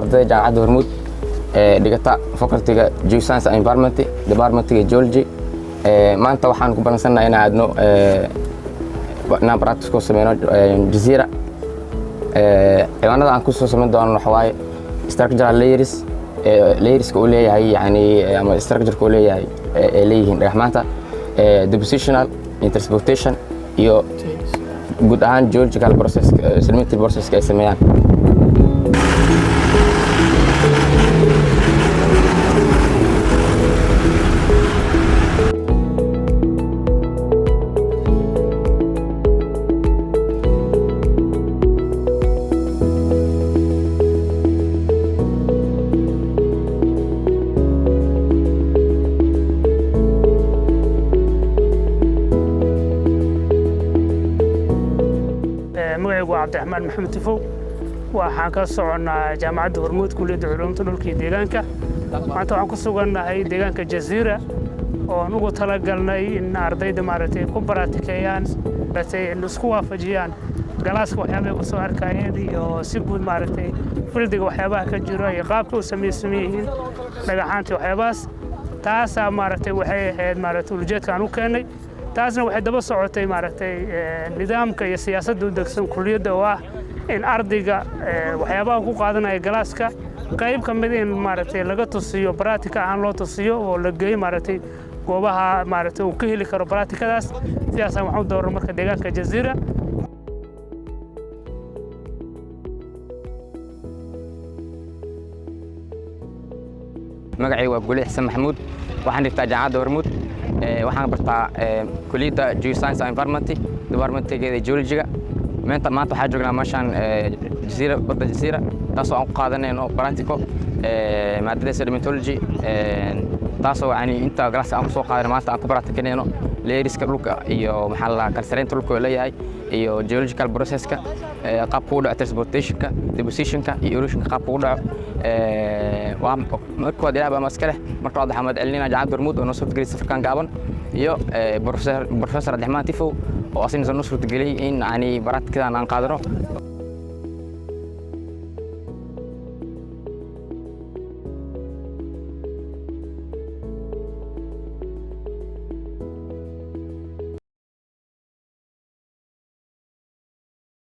ardayda jaamacadda Hormuud dhigata faculty-ga Geoscience and Environment department-ga Geology maanta waxaan ku balansanahay in aadno inaan practice ku sameeyno Jazeera ciwaanada aan ku soo sameyn doono waxa waaye structural layers oo leeyahay yani ama structure oo leeyahay leeyihiin dhagxaanta depositional interpretation iyo guud ahaan geological process sedimentary process ay sameeyaan magacaygu waa Cabdiraxmaan Maxamed Tifow waxaan ka soconaa jaamacadda Hormuud kulliyadda culuumta dhulka iyo deegaanka maanta waxaan ku sugannahay deegaanka Jazeera oo aan ugu talagalnay in ardayda maaragtay ku baraatikeeyaan isku waafajiyaan galaaska waxyaabaha ku soo arkayeen iyo si guud maaragtay fildiga waxyaabaha ka jira iyo qaabka u samaysan yihiin dhagaxaanta waxyaabahaas taasaa maaragtay waxay ahayd maaragtay ujeedka aan u keenay taasna waxay daba socotay maaragtay nidaamka iyo siyaasadda u degsan kulliyadda oo ah in ardayga waxyaabaha ku qaadanaya galaaska qayb ka mid in maaragtay laga tusiyo practical ahaan loo tusiyo oo la geeyo maaragtay goobaha maaragtay uu ka heli karo practicadaas sidaasaan waxaan u dooran marka deegaanka Jazeera magacaygu waa Guli Xasan Maxamuud waxaan dhigtaa jaamacadda Hormuud waxaan bartaa kulliyadda Geoscience and Environment department-ga Geology-ga maanta waxaan joognaa meeshan Jazeera badda Jazeera taasoo aan ku qaadanayno practical maadada sedimentology taasoo yani inta galaaska aan ku soo qaadanay maanta aan ku practicanayno layerska dhulka iyo maxaa la kalsaraynta dhulka oo leeyahay iyo geological processka qaabka u dhaco transportationka depositionka iyo erosionka qaabka u dhaco waa marka wada ilaaba maskale marka wada Axmed Celinina jaamacadda Hormuud oo noo soo geliyay safarkan gaaban iyo professor Cabdiraxmaan Tifow oo asina noo soo geliyay in yani practical aan qaadano